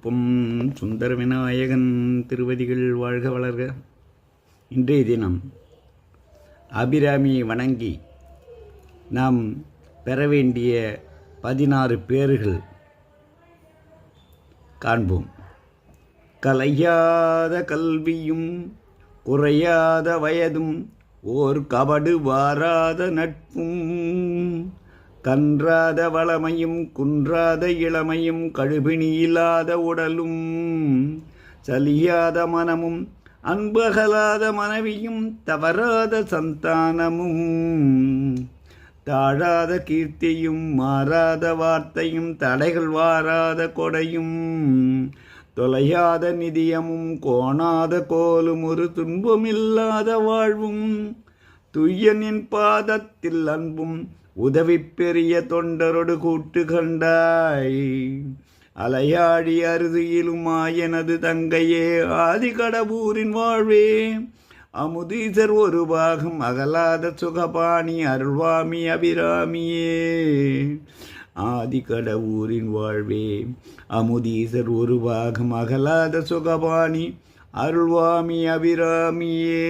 குப்பம் சுந்தர விநாயகன் திருவதிகள் வாழ்க வளர்க. இன்றைய தினம் அபிராமியை வணங்கி நாம் பெற வேண்டிய 16 பேர்கள் காண்போம். கலையாத கல்வியும் குறையாத வயதும் ஓர் கபடு வாராத நட்பும் கன்றாத வளமையும் குன்றாத இளமையும் கழுபிணியில்லாத உடலும் சலியாத மனமும் அன்பகலாத மனைவியும் தவறாத சந்தானமும் தாழாத கீர்த்தியும் மாறாத வார்த்தையும் தடைகள் வாராத கொடையும் தொலையாத நிதியமும் கோணாத கோலும் ஒரு துன்பமில்லாத வாழ்வும் துய்யனின் பாதத்தில் அன்பும் உதவி பெரிய தொண்டரொடு கூட்டு கண்டாய் அலையாடி அறுதியிலுமாயனது தங்கையே ஆதி கடவுரின் வாழ்வே அமுதீசர் ஒரு பாகம் அகலாத சுகபாணி அருள்வாமி அபிராமியே ஆதி கடவுரின் வாழ்வே அமுதீசர் ஒரு பாகம் அகலாத சுகபாணி அருள்வாமி அபிராமியே.